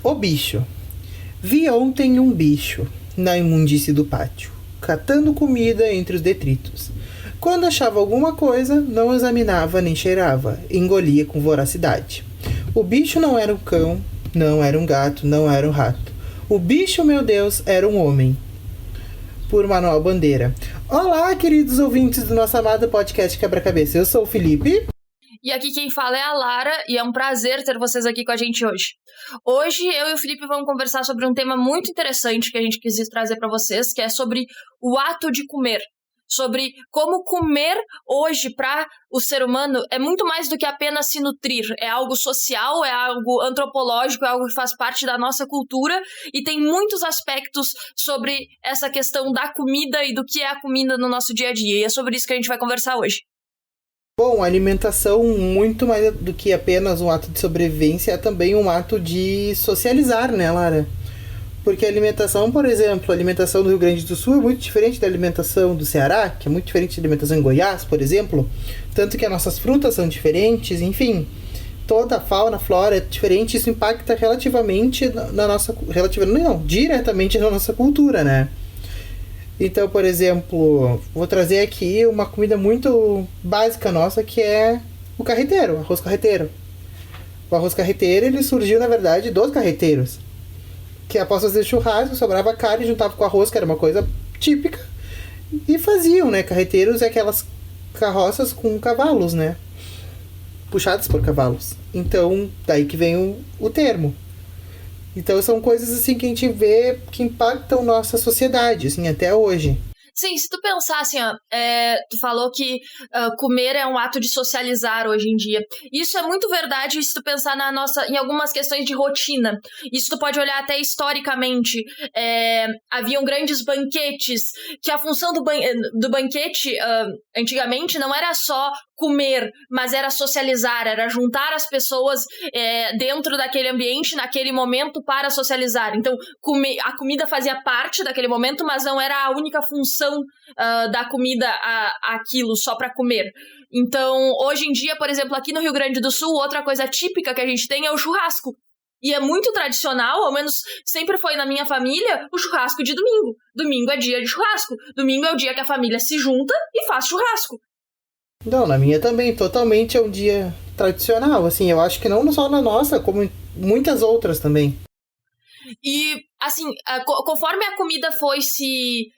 O bicho. Vi ontem um bicho na imundície do pátio, catando comida entre os detritos. Quando achava alguma coisa, não examinava nem cheirava, engolia com voracidade. O bicho não era um cão, não era um gato, não era um rato. O bicho, meu Deus, era um homem. Por Manuel Bandeira. Olá, queridos ouvintes do nosso amado podcast Quebra-Cabeça. Eu sou o Felipe. E aqui quem fala é a Lara, e é um prazer ter vocês aqui com a gente hoje. Hoje eu e o Felipe vamos conversar sobre um tema muito interessante que a gente quis trazer para vocês, que é sobre o ato de comer. Sobre como comer hoje para o ser humano é muito mais do que apenas se nutrir. É algo social, é algo antropológico, é algo que faz parte da nossa cultura e tem muitos aspectos sobre essa questão da comida e do que é a comida no nosso dia a dia. E é sobre isso que a gente vai conversar hoje. Bom, a alimentação, muito mais do que apenas um ato de sobrevivência, é também um ato de socializar, né, Lara? Porque a alimentação, por exemplo, a alimentação do Rio Grande do Sul é muito diferente da alimentação do Ceará, que é muito diferente da alimentação em Goiás, por exemplo. Tanto que as nossas frutas são diferentes, enfim. Toda a fauna, a flora é diferente, isso impacta relativamente na nossa... diretamente na nossa cultura, né? Então, por exemplo, vou trazer aqui uma comida muito básica nossa, que é o carreteiro, o arroz carreteiro. O arroz carreteiro, ele surgiu, na verdade, dos carreteiros. Que após fazer churrasco, sobrava carne, juntava com arroz, que era uma coisa típica, e faziam, né? Carreteiros é aquelas carroças com cavalos, né? Puxadas por cavalos. Então, daí que vem o termo. Então, são coisas assim que a gente vê que impactam nossa sociedade, assim, até hoje. Sim, se tu pensar assim, ó, tu falou que comer é um ato de socializar hoje em dia. Isso é muito verdade se tu pensar em algumas questões de rotina. Isso tu pode olhar até historicamente. Haviam grandes banquetes, que a função do banquete, antigamente, não era só comer, mas era socializar, era juntar as pessoas dentro daquele ambiente, naquele momento, para socializar. Então, a comida fazia parte daquele momento, mas não era a única função da comida aquilo, só para comer. Então, hoje em dia, por exemplo, aqui no Rio Grande do Sul, outra coisa típica que a gente tem é o churrasco. E é muito tradicional, ao menos sempre foi na minha família, o churrasco de domingo. Domingo é dia de churrasco. Domingo é o dia que a família se junta e faz churrasco. Não, na minha também, totalmente é um dia tradicional, assim, eu acho que não só na nossa, como em muitas outras também. E, assim, conforme a comida foi se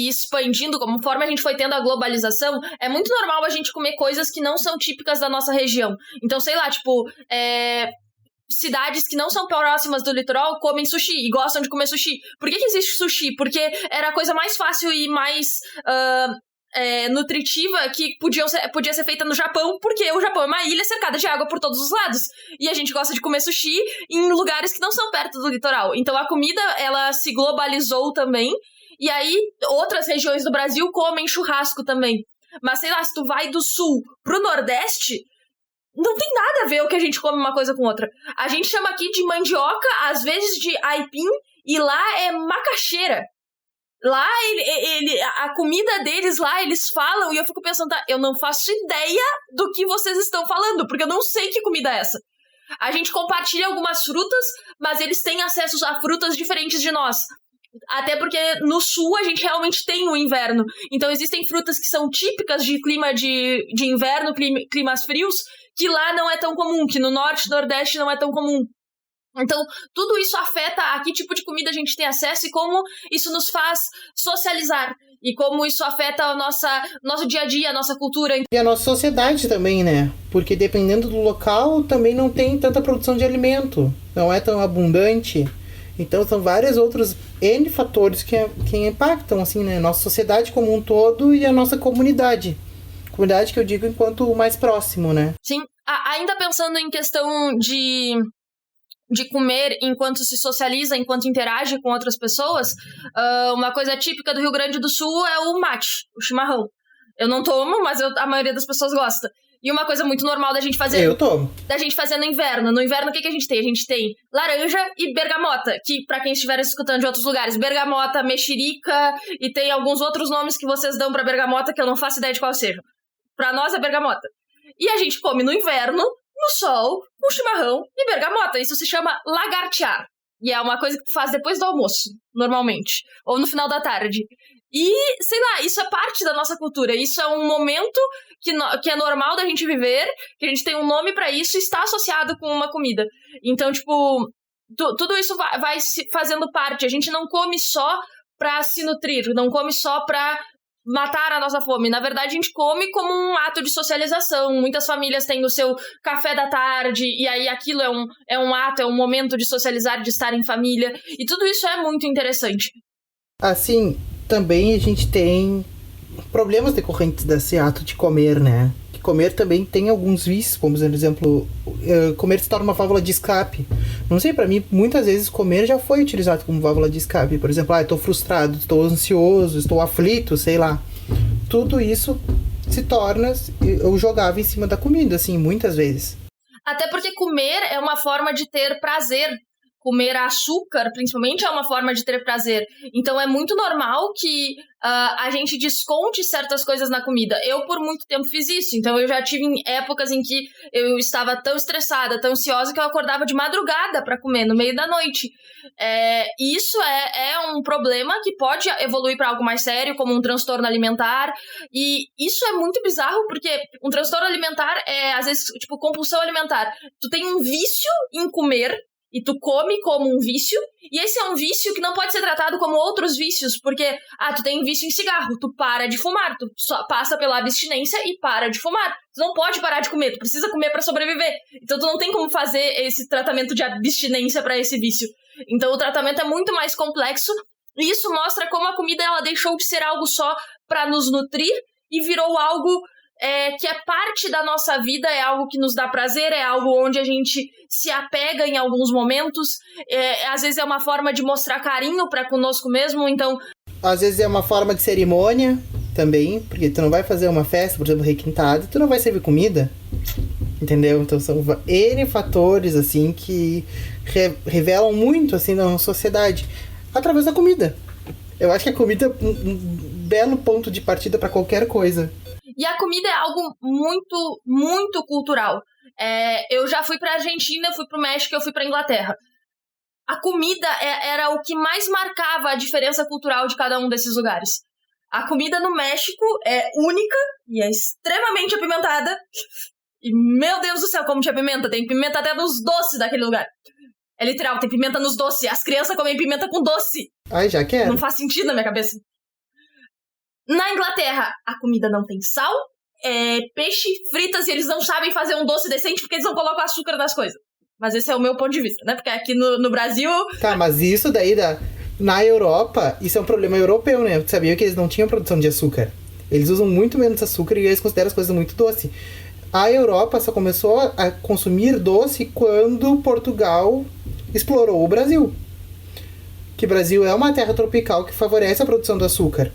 expandindo, conforme a gente foi tendo a globalização, é muito normal a gente comer coisas que não são típicas da nossa região. Então, sei lá, tipo, cidades que não são próximas do litoral comem sushi e gostam de comer sushi. Por que existe sushi? Porque era a coisa mais fácil e mais nutritiva que podia ser feita no Japão, porque o Japão é uma ilha cercada de água por todos os lados. E a gente gosta de comer sushi em lugares que não são perto do litoral. Então a comida, ela se globalizou também. E aí, outras regiões do Brasil comem churrasco também. Mas, sei lá, se tu vai do sul pro nordeste, não tem nada a ver o que a gente come uma coisa com outra. A gente chama aqui de mandioca, às vezes de aipim, e lá é macaxeira. Lá, a comida deles lá, eles falam, e eu fico pensando, tá, eu não faço ideia do que vocês estão falando, porque eu não sei que comida é essa. A gente compartilha algumas frutas, mas eles têm acesso a frutas diferentes de nós. Até porque no sul a gente realmente tem o inverno. Então existem frutas que são típicas de clima de inverno, climas frios, que lá não é tão comum, que no norte e nordeste não é tão comum. Então, tudo isso afeta a que tipo de comida a gente tem acesso e como isso nos faz socializar. E como isso afeta o nosso dia a dia, a nossa cultura. E a nossa sociedade também, né? Porque dependendo do local, também não tem tanta produção de alimento. Não é tão abundante. Então, são vários outros N fatores que impactam, assim, né? Nossa sociedade como um todo e a nossa comunidade. Comunidade que eu digo enquanto o mais próximo, né? Sim. Ainda pensando em questão de comer enquanto se socializa, enquanto interage com outras pessoas, uma coisa típica do Rio Grande do Sul é o mate, o chimarrão. Eu não tomo, mas a maioria das pessoas gosta. E uma coisa muito normal da gente fazer... Eu tomo. Da gente fazer no inverno. No inverno, o que a gente tem? A gente tem laranja e bergamota, que pra quem estiver escutando de outros lugares, bergamota, mexerica, e tem alguns outros nomes que vocês dão pra bergamota que eu não faço ideia de qual seja. Pra nós é bergamota. E a gente come no inverno, no sol, com chimarrão e bergamota. Isso se chama lagartear. E é uma coisa que tu faz depois do almoço, normalmente. Ou no final da tarde. E, sei lá, isso é parte da nossa cultura. Isso é um momento que é normal da gente viver, que a gente tem um nome pra isso e está associado com uma comida. Então, tipo, tudo isso vai se fazendo parte. A gente não come só pra se nutrir, não come só pra matar a nossa fome. Na verdade, a gente come como um ato de socialização. Muitas famílias têm o seu café da tarde, e aí aquilo é um ato, é um momento de socializar, de estar em família. E tudo isso é muito interessante. Assim, também a gente tem problemas decorrentes desse ato de comer, né? Que comer também tem alguns vícios, como por exemplo, comer se torna uma válvula de escape. Não sei, pra mim, muitas vezes comer já foi utilizado como válvula de escape. Por exemplo, eu tô frustrado, estou ansioso, estou aflito, sei lá. Tudo isso se torna, eu jogava em cima da comida, assim, muitas vezes. Até porque comer é uma forma de ter prazer. Comer açúcar, principalmente, é uma forma de ter prazer. Então, é muito normal que a gente desconte certas coisas na comida. Eu, por muito tempo, fiz isso. Então, eu já tive épocas em que eu estava tão estressada, tão ansiosa, que eu acordava de madrugada para comer, no meio da noite. Isso é um problema que pode evoluir para algo mais sério, como um transtorno alimentar. E isso é muito bizarro, porque um transtorno alimentar é, às vezes, tipo, compulsão alimentar. Tu tem um vício em comer, e tu come como um vício, e esse é um vício que não pode ser tratado como outros vícios, porque, tu tem vício em cigarro, tu para de fumar, tu só passa pela abstinência e para de fumar. Tu não pode parar de comer, tu precisa comer pra sobreviver. Então tu não tem como fazer esse tratamento de abstinência pra esse vício. Então o tratamento é muito mais complexo, e isso mostra como a comida ela deixou de ser algo só pra nos nutrir e virou algo que é parte da nossa vida, é algo que nos dá prazer, é algo onde a gente se apega em alguns momentos, às vezes é uma forma de mostrar carinho para conosco mesmo, então... Às vezes é uma forma de cerimônia também, porque tu não vai fazer uma festa, por exemplo, requintada, e tu não vai servir comida, entendeu? Então são N fatores, assim, que revelam muito, assim, na nossa sociedade, através da comida. Eu acho que a comida é um belo ponto de partida para qualquer coisa. E a comida é algo muito, muito cultural. Eu já fui pra Argentina, eu fui pro México, eu fui pra Inglaterra. A comida era o que mais marcava a diferença cultural de cada um desses lugares. A comida no México é única e é extremamente apimentada. E, meu Deus do céu, como tinha pimenta. Tem pimenta até nos doces daquele lugar. É literal, tem pimenta nos doces. As crianças comem pimenta com doce. Ai, já quero. Não faz sentido na minha cabeça. Na Inglaterra, a comida não tem sal, peixe, fritas, e eles não sabem fazer um doce decente porque eles não colocam açúcar nas coisas. Mas esse é o meu ponto de vista, né? Porque aqui no Brasil... Tá, mas isso daí, na Europa, isso é um problema europeu, né? Tu sabia que eles não tinham produção de açúcar. Eles usam muito menos açúcar e eles consideram as coisas muito doces. A Europa só começou a consumir doce quando Portugal explorou o Brasil. Que o Brasil é uma terra tropical que favorece a produção do açúcar.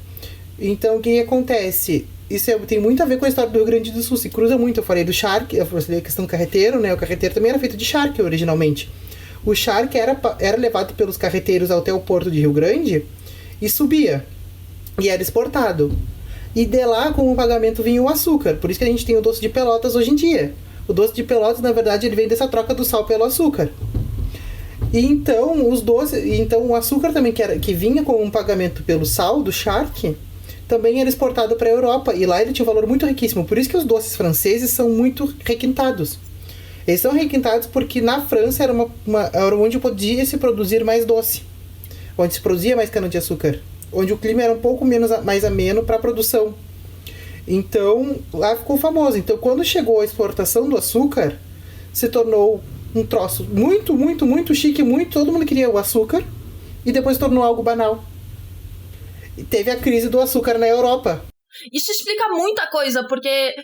Então, o que acontece? Isso tem muito a ver com a história do Rio Grande do Sul. Se cruza muito. Eu falei do charque, eu falei a questão do carreteiro, né? O carreteiro também era feito de charque originalmente. O charque era levado pelos carreteiros até o porto de Rio Grande e subia. E era exportado. E de lá, como pagamento, vinha o açúcar. Por isso que a gente tem o doce de Pelotas hoje em dia. O doce de Pelotas, na verdade, ele vem dessa troca do sal pelo açúcar. E então, o açúcar também, que vinha com um pagamento pelo sal do charque, também era exportado para a Europa, e lá ele tinha um valor muito riquíssimo. Por isso que os doces franceses são muito requintados. Eles são requintados porque na França era onde podia se produzir mais doce, onde se produzia mais cana-de-açúcar, onde o clima era um pouco mais ameno para a produção. Então, lá ficou famoso. Então, quando chegou a exportação do açúcar, se tornou um troço muito, muito, muito chique, todo mundo queria o açúcar, e depois tornou algo banal. Teve a crise do açúcar na Europa. Isso explica muita coisa, porque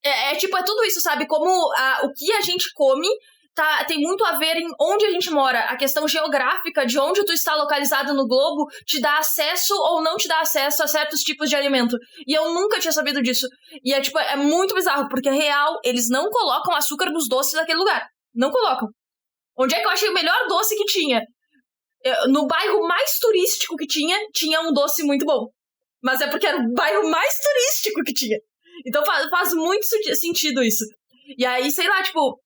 é tudo isso, sabe? Como o que a gente come tem muito a ver em onde a gente mora. A questão geográfica de onde tu está localizado no globo te dá acesso ou não te dá acesso a certos tipos de alimento. E eu nunca tinha sabido disso. E é muito bizarro, porque real, eles não colocam açúcar nos doces daquele lugar. Não colocam. Onde é que eu achei o melhor doce que tinha? No bairro mais turístico que tinha um doce muito bom. Mas é porque era o bairro mais turístico que tinha. Então faz muito sentido isso. E aí, sei lá, tipo,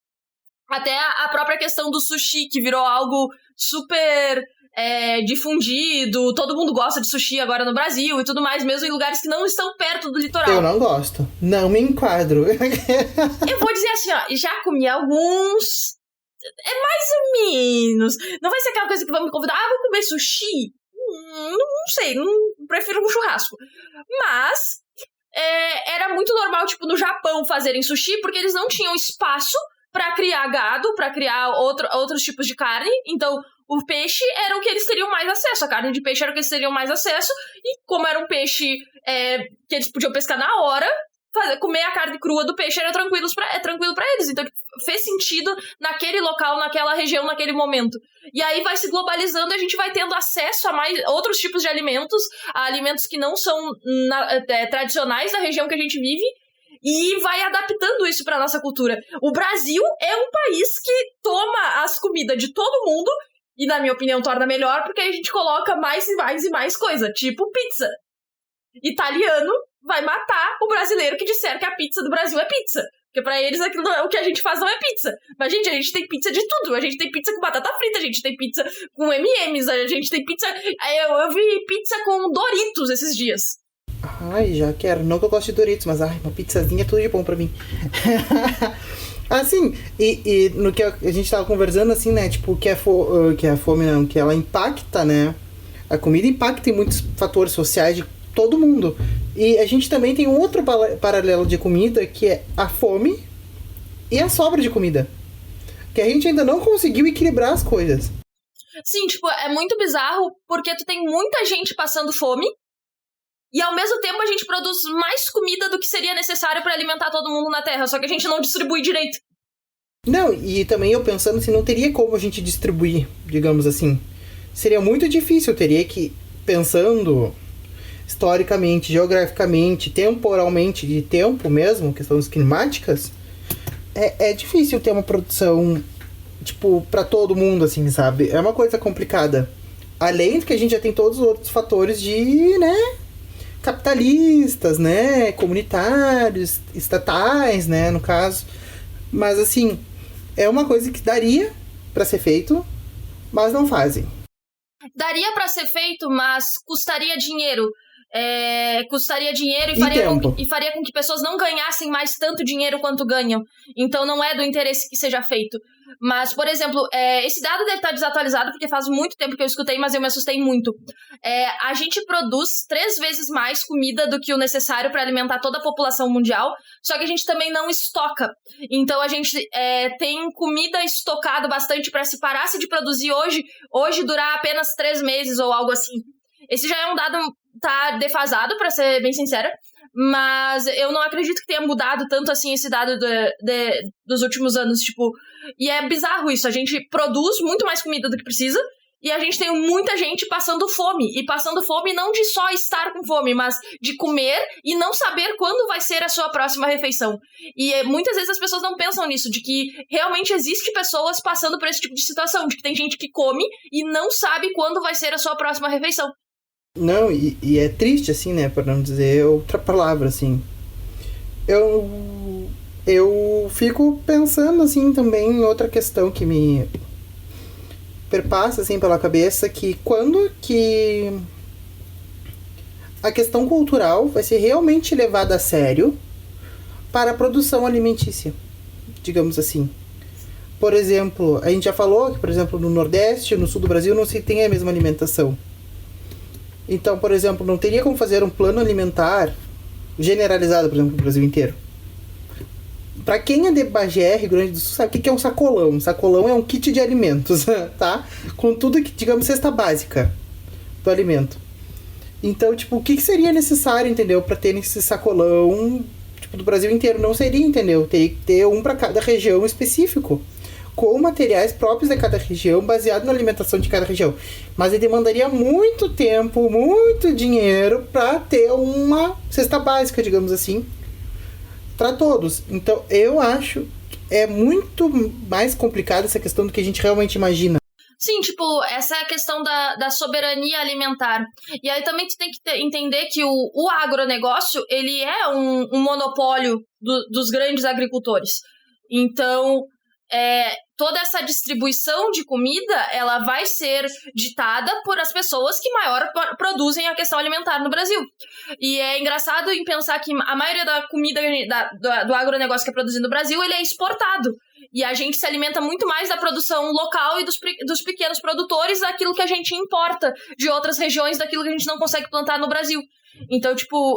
Até a própria questão do sushi, que virou algo super difundido, todo mundo gosta de sushi agora no Brasil e tudo mais, mesmo em lugares que não estão perto do litoral. Eu não gosto, não me enquadro. Eu vou dizer assim, ó, já comi alguns, mais ou menos, não vai ser aquela coisa que vão me convidar, vou comer sushi? Não sei, prefiro um churrasco. Mas era muito normal, tipo, no Japão fazerem sushi, porque eles não tinham espaço pra criar gado, pra criar outros tipos de carne. Então, o peixe era o que eles teriam mais acesso. A carne de peixe era o que eles teriam mais acesso. E como era um peixe que eles podiam pescar na hora, comer a carne crua do peixe era tranquilo pra eles. Então, fez sentido naquele local, naquela região, naquele momento. E aí vai se globalizando e a gente vai tendo acesso a mais outros tipos de alimentos, a alimentos que não são tradicionais da região que a gente vive, e vai adaptando isso pra nossa cultura. O Brasil é um país que toma as comidas de todo mundo e, na minha opinião, torna melhor, porque a gente coloca mais e mais e mais coisa, tipo pizza. Italiano vai matar o brasileiro que disser que a pizza do Brasil é pizza. Porque pra eles aquilo o que a gente faz não é pizza. Mas, gente, a gente tem pizza de tudo. A gente tem pizza com batata frita, a gente tem pizza com M&M's, a gente tem pizza... Eu vi pizza com Doritos esses dias. Ai, já quero. Não que eu goste de Doritos, mas uma pizzazinha é tudo de bom pra mim. Assim, e no que a gente tava conversando, assim, né? Tipo, que a fome, não, que ela impacta, né? A comida impacta em muitos fatores sociais de todo mundo. E a gente também tem um outro paralelo de comida, que é a fome e a sobra de comida. Que a gente ainda não conseguiu equilibrar as coisas. Sim, tipo, é muito bizarro, porque tu tem muita gente passando fome, e ao mesmo tempo a gente produz mais comida do que seria necessário pra alimentar todo mundo na Terra, só que a gente não distribui direito. Não, e também eu pensando assim, não teria como a gente distribuir, digamos assim. Seria muito difícil, teria que, pensando historicamente, geograficamente, temporalmente, de tempo mesmo, questões climáticas, é difícil ter uma produção, tipo, pra todo mundo, assim, sabe? É uma coisa complicada. Além de que a gente já tem todos os outros fatores de, né, capitalistas, né, comunitários, estatais, né, no caso. Mas, assim, é uma coisa que daria pra ser feito, mas não fazem. Daria pra ser feito, mas custaria dinheiro. Custaria dinheiro e faria com que pessoas não ganhassem mais tanto dinheiro quanto ganham. Então não é do interesse que seja feito. Mas, por exemplo, esse dado deve estar desatualizado, porque faz muito tempo que eu escutei, mas eu me assustei muito. A gente produz 3 vezes mais comida do que o necessário para alimentar toda a população mundial, só que a gente também não estoca. Então a gente tem comida estocada bastante para, se parasse de produzir hoje durar apenas 3 meses ou algo assim. Esse já é um dado, tá defasado, pra ser bem sincera, mas eu não acredito que tenha mudado tanto assim esse dado dos últimos anos, tipo, e é bizarro isso, a gente produz muito mais comida do que precisa, e a gente tem muita gente passando fome, e passando fome não de só estar com fome, mas de comer e não saber quando vai ser a sua próxima refeição. E muitas vezes as pessoas não pensam nisso, de que realmente existe pessoas passando por esse tipo de situação, de que tem gente que come e não sabe quando vai ser a sua próxima refeição. Não, e é triste, assim, né, para não dizer outra palavra, assim. Eu fico pensando, assim, também em outra questão que me perpassa, assim, pela cabeça, que quando que a questão cultural vai ser realmente levada a sério para a produção alimentícia, digamos assim. Por exemplo, a gente já falou que, por exemplo, no Nordeste, no Sul do Brasil, não se tem a mesma alimentação. Então, por exemplo, não teria como fazer um plano alimentar generalizado, por exemplo, no Brasil inteiro. Pra quem é de Bagé, Rio Grande do Sul, sabe o que é um sacolão? Um sacolão é um kit de alimentos, tá? Com tudo que, digamos, cesta básica do alimento. Então, tipo, o que seria necessário, entendeu? Pra ter esse sacolão, tipo, do Brasil inteiro? Não seria, entendeu? Teria que ter um pra cada região específico, com materiais próprios de cada região, baseado na alimentação de cada região. Mas ele demandaria muito tempo, muito dinheiro para ter uma cesta básica, digamos assim, para todos. Então, eu acho que é muito mais complicado essa questão do que a gente realmente imagina. Sim, tipo, essa é a questão da soberania alimentar. E aí também tu tem que entender que o agronegócio, ele é um monopólio dos grandes agricultores. Então, toda essa distribuição de comida, ela vai ser ditada por as pessoas que maior produzem a questão alimentar no Brasil. E é engraçado em pensar que a maioria da comida do agronegócio que é produzido no Brasil, ele é exportado. E a gente se alimenta muito mais da produção local e dos pequenos produtores daquilo que a gente importa de outras regiões, daquilo que a gente não consegue plantar no Brasil. Então,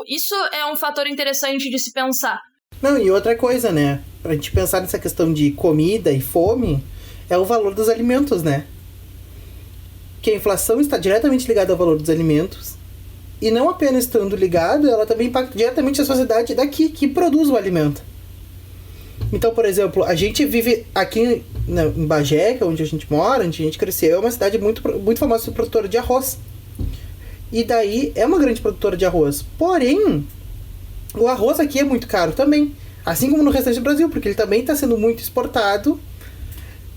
isso é um fator interessante de se pensar. Não, e outra coisa, né? Pra gente pensar nessa questão de comida e fome, é o valor dos alimentos, né? Que a inflação está diretamente ligada ao valor dos alimentos. E não apenas estando ligado, ela também impacta diretamente a sociedade daqui, que produz o alimento. Então, por exemplo, a gente vive aqui em Bagé, que é onde a gente mora, onde a gente cresceu, é uma cidade muito famosa produtora de arroz. E daí é uma grande produtora de arroz. Porém, o arroz aqui é muito caro também. Assim como no restante do Brasil, porque ele também está sendo muito exportado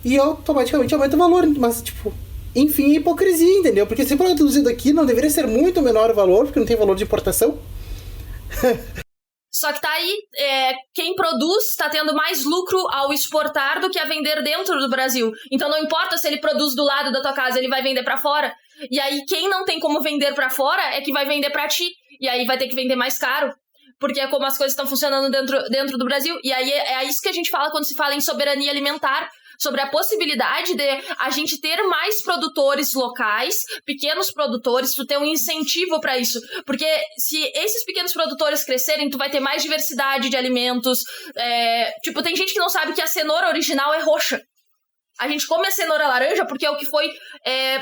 e automaticamente aumenta o valor. Mas, enfim, é hipocrisia, entendeu? Porque se for produzido aqui, não deveria ser muito menor o valor, porque não tem valor de importação. Só que tá aí, quem produz está tendo mais lucro ao exportar do que a vender dentro do Brasil. Então não importa se ele produz do lado da tua casa, ele vai vender para fora. E aí quem não tem como vender para fora é que vai vender para ti. E aí vai ter que vender mais caro. Porque é como as coisas estão funcionando dentro do Brasil. E aí é isso que a gente fala quando se fala em soberania alimentar, sobre a possibilidade de a gente ter mais produtores locais, pequenos produtores, tu ter um incentivo para isso. Porque se esses pequenos produtores crescerem, tu vai ter mais diversidade de alimentos. Tem gente que não sabe que a cenoura original é roxa. A gente come a cenoura laranja porque é o que foi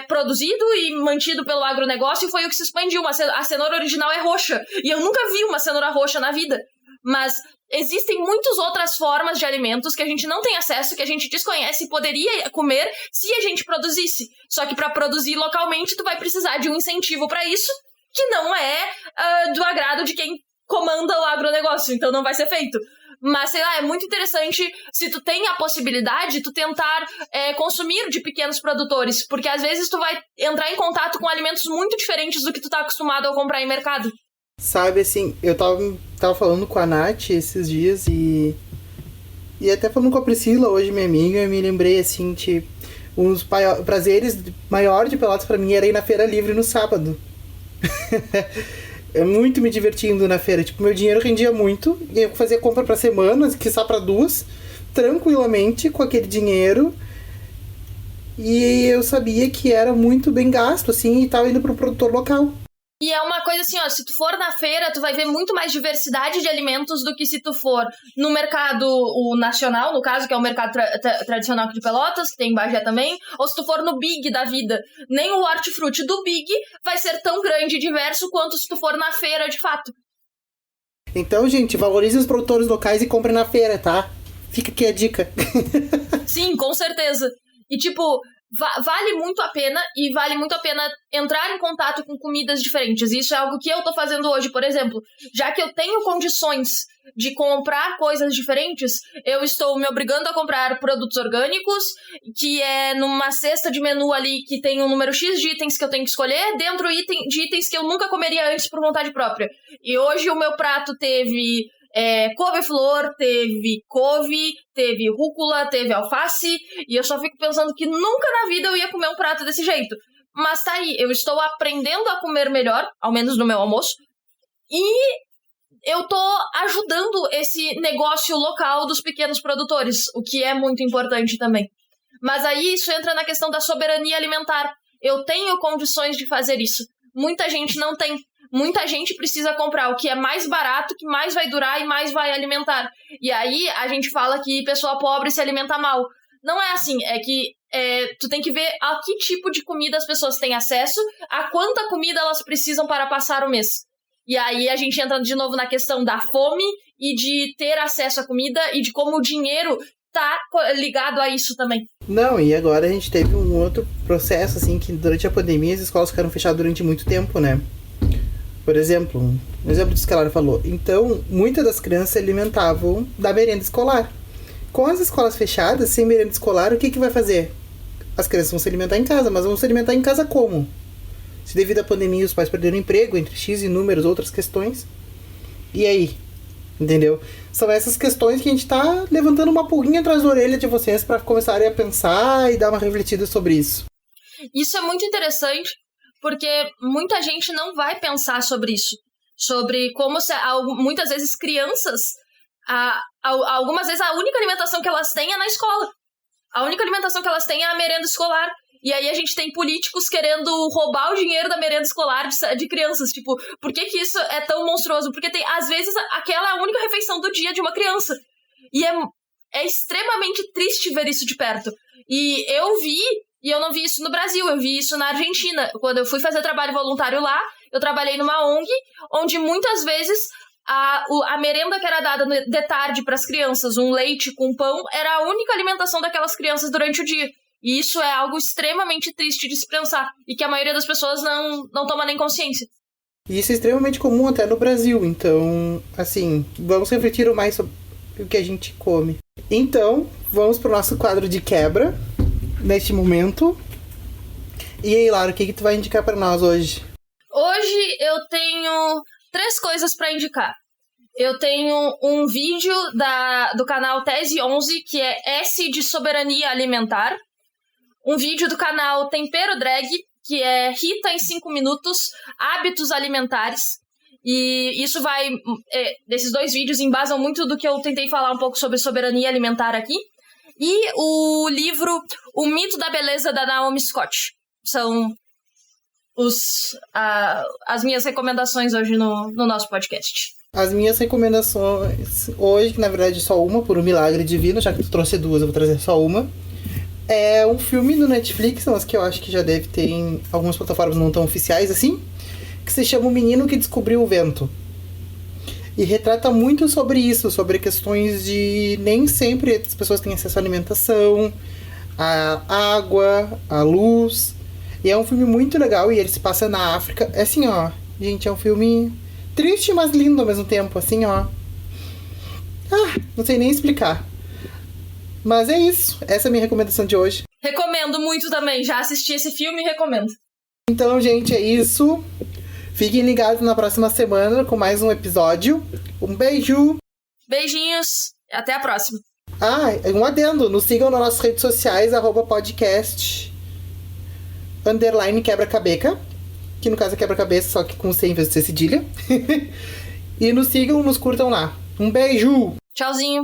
produzido e mantido pelo agronegócio e foi o que se expandiu. A cenoura original é roxa. E eu nunca vi uma cenoura roxa na vida. Mas existem muitas outras formas de alimentos que a gente não tem acesso, que a gente desconhece e poderia comer se a gente produzisse. Só que para produzir localmente, tu vai precisar de um incentivo para isso, que não é do agrado de quem comanda o agronegócio. Então não vai ser feito. Mas, sei lá, é muito interessante, se tu tem a possibilidade, tu tentar consumir de pequenos produtores. Porque às vezes tu vai entrar em contato com alimentos muito diferentes do que tu tá acostumado a comprar em mercado. Sabe, assim, eu tava falando com a Nath esses dias e até falando com a Priscila, hoje minha amiga, eu me lembrei, assim, um dos prazeres maiores de Pelotas pra mim era ir na Feira Livre no sábado. Muito me divertindo na feira. Meu dinheiro rendia muito. E eu fazia compra pra semanas, que só pra 2, tranquilamente, com aquele dinheiro. E eu sabia que era muito bem gasto, assim, e tava indo pro produtor local. E é uma coisa assim, se tu for na feira, tu vai ver muito mais diversidade de alimentos do que se tu for no mercado nacional, no caso, que é o mercado tradicional aqui de Pelotas, que tem em Bagé também, ou se tu for no Big da vida. Nem o hortifruti do Big vai ser tão grande e diverso quanto se tu for na feira, de fato. Então, gente, valorize os produtores locais e compre na feira, tá? Fica aqui a dica. Sim, com certeza. E, vale muito a pena entrar em contato com comidas diferentes. Isso é algo que eu tô fazendo hoje, por exemplo. Já que eu tenho condições de comprar coisas diferentes, eu estou me obrigando a comprar produtos orgânicos, que é numa cesta de menu ali que tem um número X de itens que eu tenho que escolher, dentro de itens que eu nunca comeria antes por vontade própria. E hoje o meu prato teve couve-flor, teve couve, teve rúcula, teve alface, e eu só fico pensando que nunca na vida eu ia comer um prato desse jeito. Mas tá aí, eu estou aprendendo a comer melhor, ao menos no meu almoço, e eu tô ajudando esse negócio local dos pequenos produtores, o que é muito importante também. Mas aí isso entra na questão da soberania alimentar. Eu tenho condições de fazer isso. Muita gente não tem. Muita gente precisa comprar o que é mais barato, que mais vai durar e mais vai alimentar. E aí a gente fala que pessoa pobre se alimenta mal. Não é assim, é que tu tem que ver a que tipo de comida as pessoas têm acesso, a quanta comida elas precisam para passar o mês. E aí a gente entra de novo na questão da fome e de ter acesso à comida e de como o dinheiro tá ligado a isso também. Não, e agora a gente teve um outro processo, assim, que durante a pandemia as escolas ficaram fechadas durante muito tempo, né? Por exemplo, um exemplo disso que a Lara falou. Então, muitas das crianças se alimentavam da merenda escolar. Com as escolas fechadas, sem merenda escolar, o que vai fazer? As crianças vão se alimentar em casa, mas vão se alimentar em casa como? Se devido à pandemia os pais perderam emprego, entre X e números, outras questões. E aí? Entendeu? São essas questões que a gente tá levantando uma pulguinha atrás da orelha de vocês para começarem a pensar e dar uma refletida sobre isso. Isso é muito interessante, porque muita gente não vai pensar sobre isso. Sobre como muitas vezes crianças, algumas vezes a única alimentação que elas têm é na escola. A única alimentação que elas têm é a merenda escolar. E aí a gente tem políticos querendo roubar o dinheiro da merenda escolar de crianças. Tipo, por que isso é tão monstruoso? Porque às vezes, aquela é a única refeição do dia de uma criança. E é extremamente triste ver isso de perto. E eu não vi isso no Brasil, eu vi isso na Argentina. Quando eu fui fazer trabalho voluntário lá, eu trabalhei numa ONG, onde muitas vezes a merenda que era dada de tarde para as crianças, um leite com pão, era a única alimentação daquelas crianças durante o dia. E isso é algo extremamente triste de se pensar, e que a maioria das pessoas não toma nem consciência. E isso é extremamente comum até no Brasil, então, assim, vamos refletir mais sobre o que a gente come. Então, vamos pro nosso quadro de quebra, neste momento. E aí, Lara, o que tu vai indicar para nós hoje? Hoje eu tenho 3 coisas para indicar. Eu tenho um vídeo do canal Tese 11, que é S de Soberania Alimentar. Um vídeo do canal Tempero Drag, que é Rita em 5 minutos, Hábitos Alimentares. E isso esses 2 vídeos embasam muito do que eu tentei falar um pouco sobre soberania alimentar aqui. E o livro O Mito da Beleza, da Naomi Scott. São as minhas recomendações hoje no nosso podcast. As minhas recomendações hoje, que na verdade é só uma, por um milagre divino, já que tu trouxe 2, eu vou trazer só uma. É um filme do Netflix, mas que eu acho que já deve ter em algumas plataformas não tão oficiais assim, que se chama O Menino que Descobriu o Vento. E retrata muito sobre isso, sobre questões de nem sempre as pessoas têm acesso à alimentação, à água, à luz. E é um filme muito legal e ele se passa na África. É assim, ó, gente, é um filme triste, mas lindo ao mesmo tempo, assim, ó. Não sei nem explicar. Mas é isso. Essa é a minha recomendação de hoje. Recomendo muito também. Já assisti esse filme e recomendo. Então, gente, é isso. Fiquem ligados na próxima semana com mais um episódio. Um beijo! Beijinhos. Até a próxima. Um adendo. Nos sigam nas nossas redes sociais, @podcast _quebra-cabeça. Que no caso é quebra-cabeça, só que com C em vez de ser cedilha. E nos sigam, nos curtam lá. Um beijo! Tchauzinho.